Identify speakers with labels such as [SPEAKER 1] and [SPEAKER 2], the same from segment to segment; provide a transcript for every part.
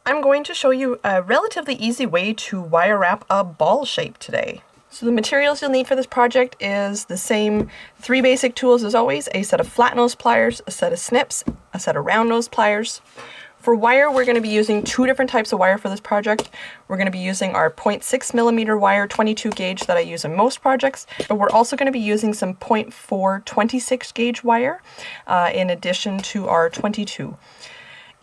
[SPEAKER 1] I'm going to show you a relatively easy way to wire wrap a ball shape today. So the materials you'll need for this project is the same three basic tools as always: a set of flat nose pliers, a set of snips, a set of round nose pliers. For wire, we're going to be using two different types of wire for this project. We're going to be using our 0.6mm wire 22 gauge that I use in most projects, but we're also going to be using some 0.4 26 gauge wire in addition to our 22.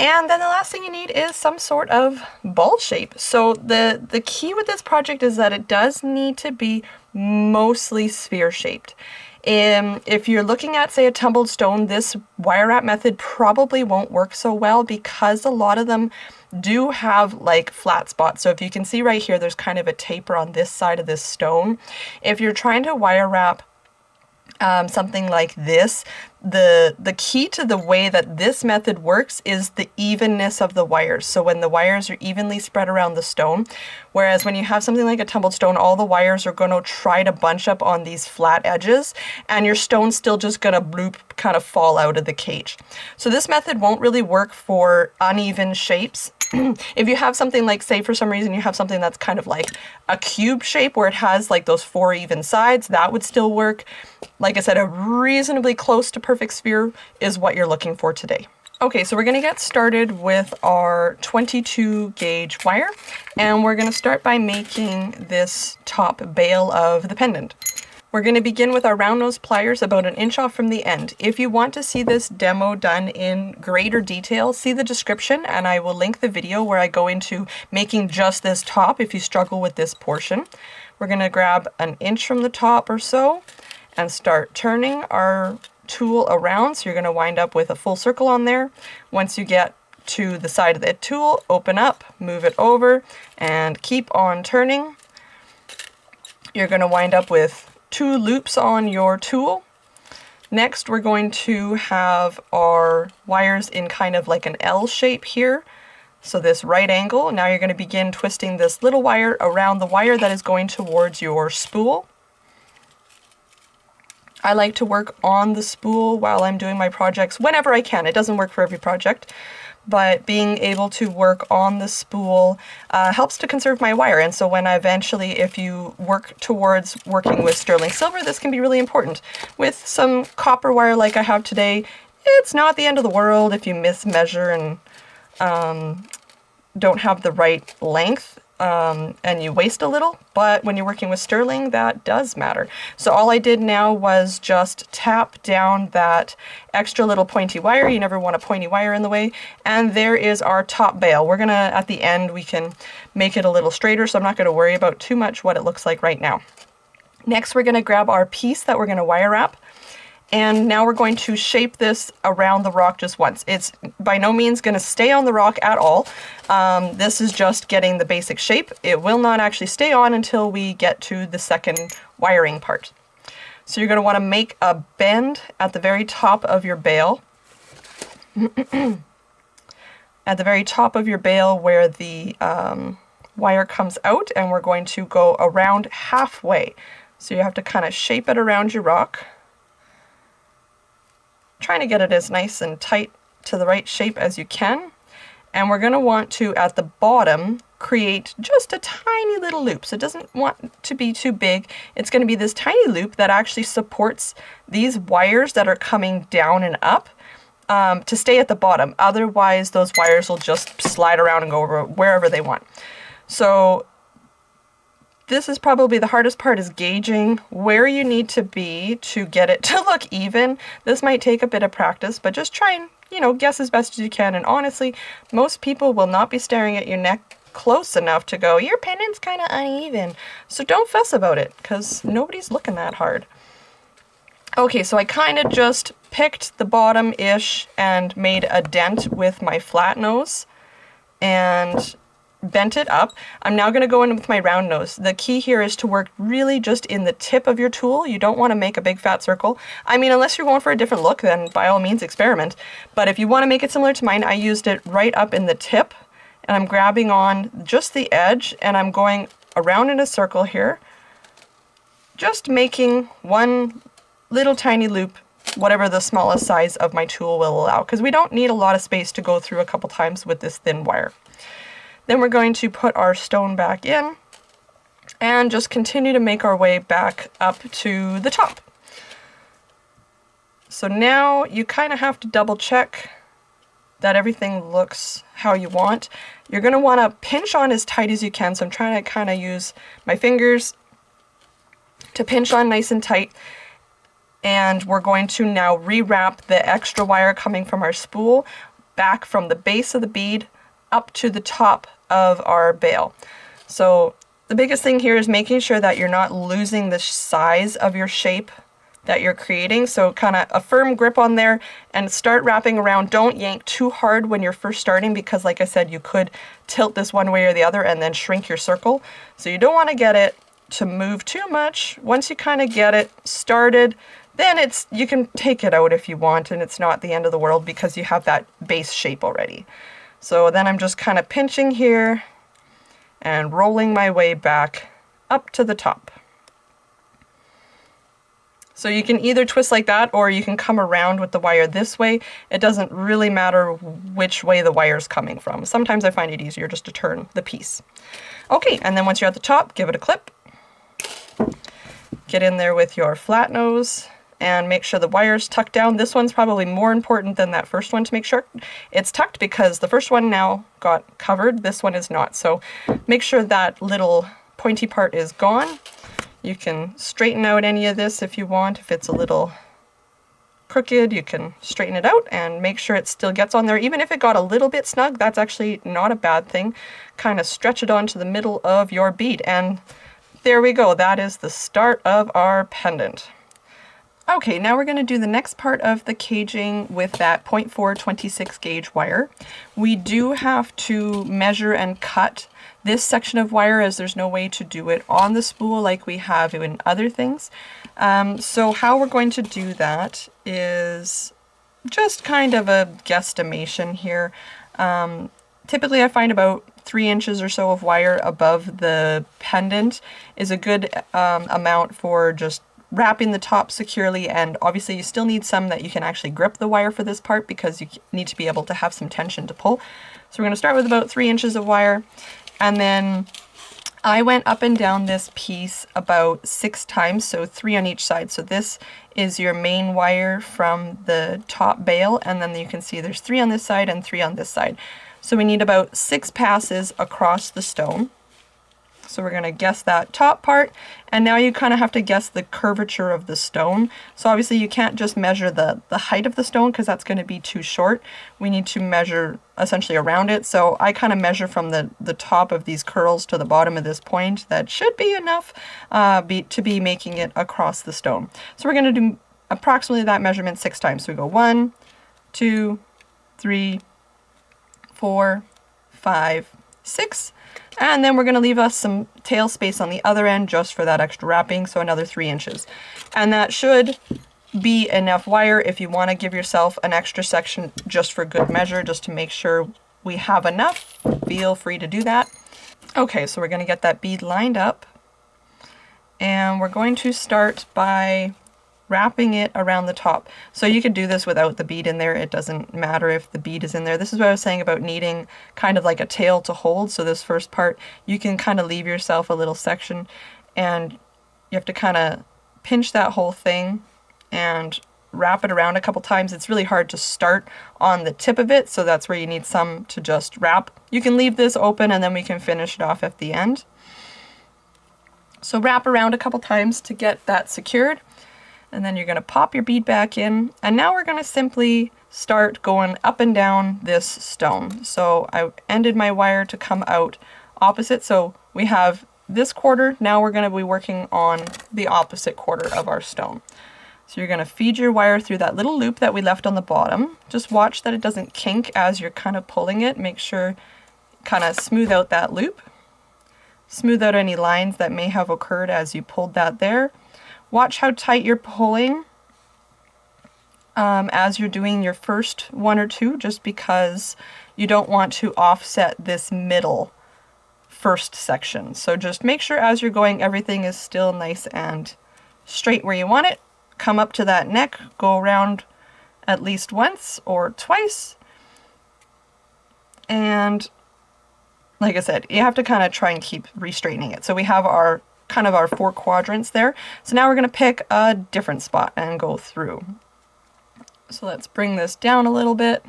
[SPEAKER 1] And then the last thing you need is some sort of ball shape. So the key with this project is that it does need to be mostly sphere shaped. If you're looking at, say, a tumbled stone, this wire wrap method probably won't work so well because a lot of them do have like flat spots. So if you can see right here, there's kind of a taper on this side of this stone. If you're trying to wire wrap something like this, the key to the way that this method works is the evenness of the wires. So when the wires are evenly spread around the stone, whereas when you have something like a tumbled stone, all the wires are going to try to bunch up on these flat edges, and your stone's still just going to bloop, kind of fall out of the cage. So this method won't really work for uneven shapes. If you have something like, say for some reason you have something that's kind of like a cube shape where it has like those four even sides, that would still work. Like I said, a reasonably close to perfect sphere is what you're looking for today. Okay, so we're going to get started with our 22 gauge wire, and we're going to start by making this top bail of the pendant. We're going to begin with our round nose pliers about 1 inch off from the end. If you want to see this demo done in greater detail, see the description and I will link the video where I go into making just this top if you struggle with this portion. We're going to grab 1 inch from the top or so and start turning our tool around. So you're going to wind up with a full circle on there. Once you get to the side of the tool, open up, move it over, and keep on turning. You're going to wind up with 2 loops on your tool. Next, we're going to have our wires in kind of like an L shape here. So this right angle. Now you're going to begin twisting this little wire around the wire that is going towards your spool. I like to work on the spool while I'm doing my projects whenever I can. It doesn't work for every project, but being able to work on the spool helps to conserve my wire. And so when I eventually, if you work towards working with sterling silver, this can be really important. With some copper wire like I have today, it's not the end of the world if you mismeasure and don't have the right length. And you waste a little, but when you're working with sterling, that does matter. So all I did now was just tap down that extra little pointy wire. You never want a pointy wire in the way. And there is our top bail. We're gonna, at the end, we can make it a little straighter, so I'm not gonna worry about too much what it looks like right now. Next, we're gonna grab our piece that we're gonna wire wrap. And now we're going to shape this around the rock just once. It's by no means going to stay on the rock at all. This is just getting the basic shape. It will not actually stay on until we get to the second wiring part. So you're going to want to make a bend at the very top of your bail. At the very top of your bail where the wire comes out, and we're going to go around halfway. So you have to kind of shape it around your rock, trying to get it as nice and tight to the right shape as you can. And we're going to want to, at the bottom, create just a tiny little loop. So it doesn't want to be too big. It's going to be this tiny loop that actually supports these wires that are coming down and up to stay at the bottom. Otherwise, those wires will just slide around and go over wherever they want. So this is probably the hardest part, is gauging where you need to be to get it to look even. This might take a bit of practice, but just try and, you know, guess as best as you can. And honestly, most people will not be staring at your neck close enough to go, your pendant's kind of uneven. So don't fuss about it, because nobody's looking that hard. Okay, so I kind of just picked the bottom-ish and made a dent with my flat nose and bent it up. I'm now going to go in with my round nose. The key here is to work really just in the tip of your tool. You don't want to make a big fat circle. I mean, unless you're going for a different look, then by all means experiment. But if you want to make it similar to mine, I used it right up in the tip, and I'm grabbing on just the edge, and I'm going around in a circle here, just making one little tiny loop, whatever the smallest size of my tool will allow, because we don't need a lot of space to go through a couple times with this thin wire. Then we're going to put our stone back in and just continue to make our way back up to the top. So now you kind of have to double check that everything looks how you want. You're going to want to pinch on as tight as you can. So I'm trying to kind of use my fingers to pinch on nice and tight. And we're going to now rewrap the extra wire coming from our spool back from the base of the bead up to the top of our bail. So the biggest thing here is making sure that you're not losing the size of your shape that you're creating. So kind of a firm grip on there and start wrapping around. Don't yank too hard when you're first starting because, like I said, you could tilt this one way or the other and then shrink your circle. So you don't want to get it to move too much. Once you kind of get it started, then you can take it out if you want, and it's not the end of the world because you have that base shape already. So then I'm just kind of pinching here and rolling my way back up to the top. So you can either twist like that or you can come around with the wire this way. It doesn't really matter which way the wire is coming from. Sometimes I find it easier just to turn the piece. Okay, and then once you're at the top, give it a clip. Get in there with your flat nose and make sure the wire's tucked down. This one's probably more important than that first one to make sure it's tucked because the first one now got covered, this one is not. So make sure that little pointy part is gone. You can straighten out any of this if you want. If it's a little crooked, you can straighten it out and make sure it still gets on there. Even if it got a little bit snug, that's actually not a bad thing. Kind of stretch it onto the middle of your bead and there we go. That is the start of our pendant. Okay, now we're going to do the next part of the caging with that 0.4 26 gauge wire. We do have to measure and cut this section of wire as there's no way to do it on the spool like we have in other things. So how we're going to do that is just kind of a guesstimation here. Typically I find about 3 inches or so of wire above the pendant is a good amount for just wrapping the top securely, and obviously you still need some that you can actually grip the wire for this part because you need to be able to have some tension to pull. So we're going to start with about 3 inches of wire, and then I went up and down this piece about 6 times, so 3 on each side. So this is your main wire from the top bail, and then you can see there's 3 on this side and 3 on this side. So we need about 6 passes across the stone. So we're going to guess that top part, and now you kind of have to guess the curvature of the stone. So obviously you can't just measure the height of the stone because that's going to be too short. We need to measure essentially around it. So I kind of measure from the top of these curls to the bottom of this point. That should be enough to be making it across the stone. So we're going to do approximately that measurement 6 times. So we go 1, 2, 3, 4, 5, 6. And then we're going to leave us some tail space on the other end just for that extra wrapping, so another 3 inches. And that should be enough wire. If you want to give yourself an extra section just for good measure, just to make sure we have enough, feel free to do that. Okay, so we're going to get that bead lined up. And we're going to start by wrapping it around the top. So you could do this without the bead in there. It doesn't matter if the bead is in there. This is what I was saying about needing kind of like a tail to hold. So this first part, you can kind of leave yourself a little section and you have to kind of pinch that whole thing and wrap it around a couple times. It's really hard to start on the tip of it, so that's where you need some to just wrap. You can leave this open and then we can finish it off at the end. So wrap around a couple times to get that secured. And then you're going to pop your bead back in, and now we're going to simply start going up and down this stone. So I ended my wire to come out opposite, so we have this quarter. Now we're going to be working on the opposite quarter of our stone. So you're going to feed your wire through that little loop that we left on the bottom. Just watch that it doesn't kink as you're kind of pulling it. Make sure kind of smooth out that loop. Smooth out any lines that may have occurred as you pulled that there. Watch how tight you're pulling as you're doing your first 1 or 2, just because you don't want to offset this middle first section. So just make sure as you're going, everything is still nice and straight where you want it. Come up to that neck, go around at least once or twice, and like I said, you have to kind of try and keep re-straightening it. So we have our kind of our 4 quadrants there. So now we're going to pick a different spot and go through. So let's bring this down a little bit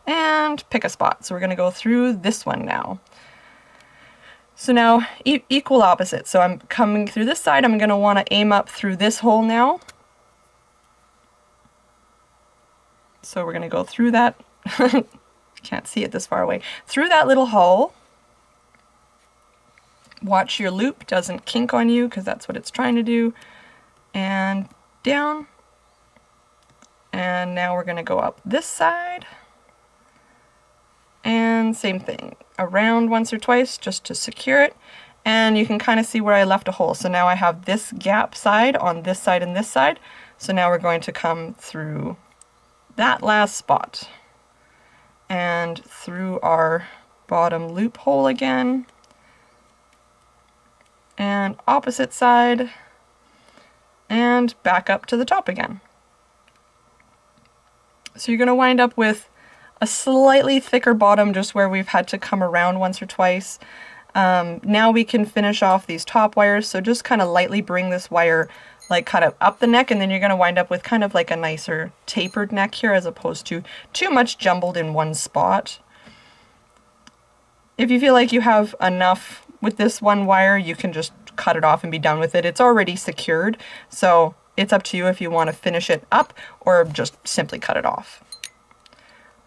[SPEAKER 1] and pick a spot. So we're going to go through this one now. So now equal opposite. So I'm coming through this side. I'm going to want to aim up through this hole now. So we're going to go through that. Can't see it this far away. Through that little hole. Watch your loop doesn't kink on you, because that's what it's trying to do. And down. And now we're going to go up this side. And same thing. Around once or twice just to secure it. And you can kind of see where I left a hole. So now I have this gap side on this side and this side. So now we're going to come through that last spot. And through our bottom loop hole again. And opposite side. And back up to the top again. So you're going to wind up with a slightly thicker bottom just where we've had to come around once or twice. Now we can finish off these top wires, so just kind of lightly bring this wire like kind of up the neck, and then you're going to wind up with kind of like a nicer tapered neck here as opposed to too much jumbled in one spot. If you feel like you have enough with this one wire, you can just cut it off and be done with it. It's already secured, so it's up to you if you want to finish it up or just simply cut it off.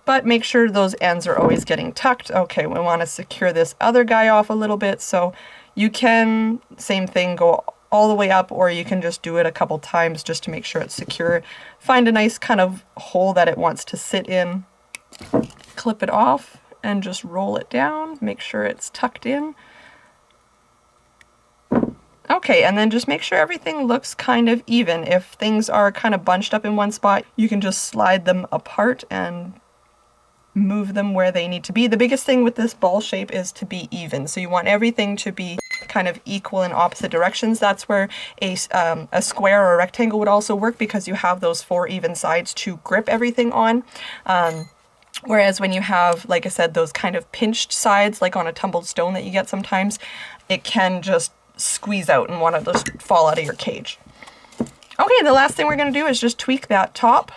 [SPEAKER 1] But make sure those ends are always getting tucked. Okay, we want to secure this other guy off a little bit, so you can, same thing, go all the way up, or you can just do it a couple times just to make sure it's secure. Find a nice kind of hole that it wants to sit in, clip it off, and just roll it down. Make sure it's tucked in. Okay, and then just make sure everything looks kind of even. If things are kind of bunched up in one spot, you can just slide them apart and move them where they need to be. The biggest thing with this ball shape is to be even. So you want everything to be kind of equal in opposite directions. That's where a square or a rectangle would also work, because you have those 4 even sides to grip everything on. Whereas when you have, like I said, those kind of pinched sides, like on a tumbled stone that you get sometimes, it can just squeeze out and want to just fall out of your cage. Okay, the last thing we're going to do is just tweak that top.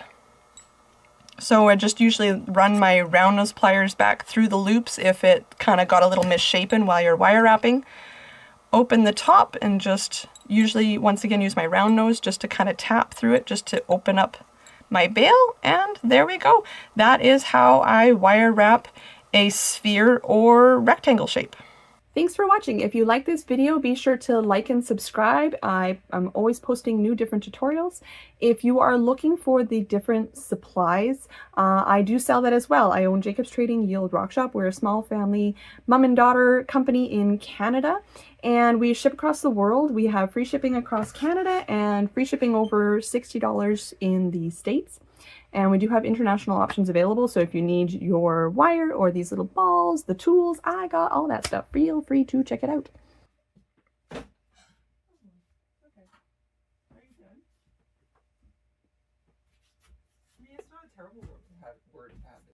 [SPEAKER 1] So I just usually run my round nose pliers back through the loops if it kind of got a little misshapen while you're wire wrapping. Open the top and just usually once again use my round nose just to kind of tap through it just to open up my bail, and there we go. That is how I wire wrap a sphere or rectangle shape. Thanks for watching. If you like this video, be sure to like and subscribe. I'm always posting new different tutorials. If you are looking for the different supplies, I do sell that as well. I own Jacob's Trading Yield Rock Shop. We're a small family mom and daughter company in Canada, and we ship across the world. We have free shipping across Canada and free shipping over $60 in the States. And we do have international options available, so if you need your wire or these little balls, the tools, I got all that stuff. Feel free to check it out. Okay. Are you done? I mean, it's not a terrible work.